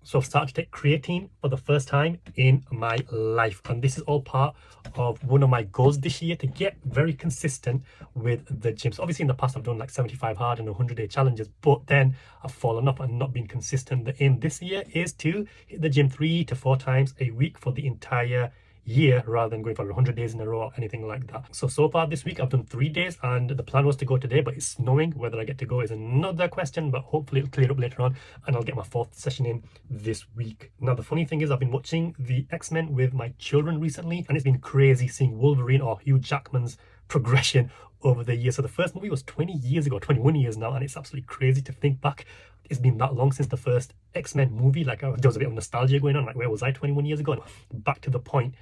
So I've started to take creatine for the first time in my life, and this is all part of one of my goals this year, to get very consistent with the gym. So obviously in the past I've done like 75 hard and 100-day challenges, but then I've fallen off and not been consistent. The aim this year is to hit the gym 3 to 4 times a week for the entire year, rather than going for 100 days in a row or anything like that. So far this week I've done 3 days, and the plan was to go today, but it's snowing. Whether I get to go is another question, but hopefully it'll clear up later on and I'll get my 4th session in this week. Now the funny thing is, I've been watching the X-Men with my children recently, and it's been crazy seeing Wolverine, or Hugh Jackman's progression over the years. So the first movie was 20 years ago, 21 years now, and it's absolutely crazy to think back. It's been that long since the first X-Men movie. Like, there was a bit of nostalgia going on, like where was I 21 years ago? And back to the point,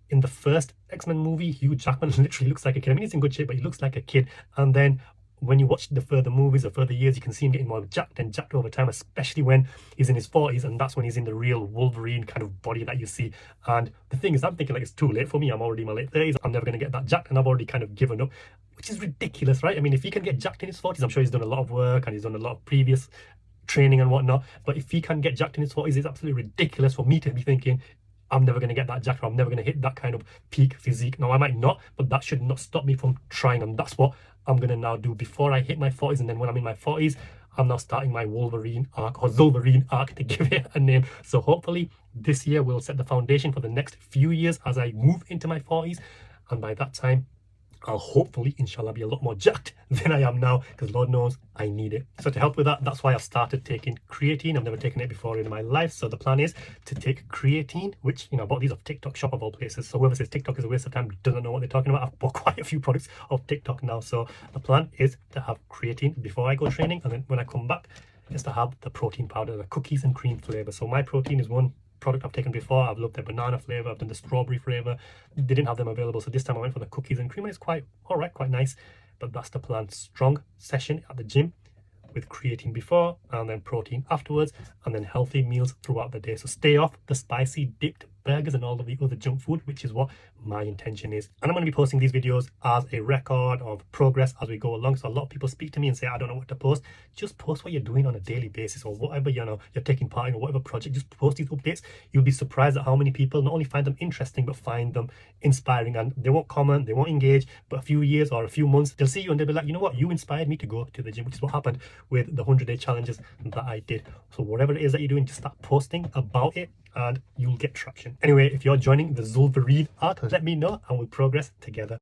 in the first X-Men movie, Hugh Jackman literally looks like a kid. I mean, he's in good shape, but he looks like a kid. And then when you watch the further movies or further years, you can see him getting more jacked and jacked over time, especially when he's in his 40s, and that's when he's in the real Wolverine kind of body that you see. And the thing is, I'm thinking like, it's too late for me. I'm already in my late 30s. I'm never going to get that jacked, and I've already kind of given up, which is ridiculous, right? I mean, if he can get jacked in his 40s, I'm sure he's done a lot of work and he's done a lot of previous training and whatnot. But if he can get jacked in his 40s, it's absolutely ridiculous for me to be thinking, I'm never going to get that jacked, or I'm never going to hit that kind of peak physique. Now, I might not, but that should not stop me from trying, and that's what I'm going to now do before I hit my 40s. And then when I'm in my 40s, I'm now starting my Wolverine Arc, or Zulverine Arc, to give it a name. So hopefully this year will set the foundation for the next few years as I move into my 40s, and by that time I'll hopefully, inshallah, be a lot more jacked than I am now, because Lord knows I need it. So to help with that, that's why I've started taking creatine. I've never taken it before in my life. So the plan is to take creatine, which, I bought these off TikTok Shop of all places. So whoever says TikTok is a waste of time doesn't know what they're talking about. I've bought quite a few products off TikTok now. So the plan is to have creatine before I go training, and then when I come back is to have the protein powder, the cookies and cream flavor. So my protein is one product I've taken before. I've loved the banana flavor, I've done the strawberry flavor. They didn't have them available, so this time I went for the cookies and cream, and it's quite all right, quite nice. But that's the plan: strong session at the gym with creatine before, and then protein afterwards, and then healthy meals throughout the day. So stay off the spicy dipped burgers and all of the other junk food, which is what my intention is. And I'm going to be posting these videos as a record of progress as we go along. So a lot of people speak to me and say, I don't know what to post. Just post what you're doing on a daily basis, or whatever you're taking part in, or whatever project. Just post these updates. You'll be surprised at how many people not only find them interesting, but find them inspiring. And they won't comment, they won't engage, but a few years or a few months, they'll see you and they'll be like, you know what, you inspired me to go to the gym, which is what happened with the 100-day challenges that I did. So whatever it is that you're doing, just start posting about it and you'll get traction. Anyway, if you're joining the Zulverine Arc, let me know and we'll progress together.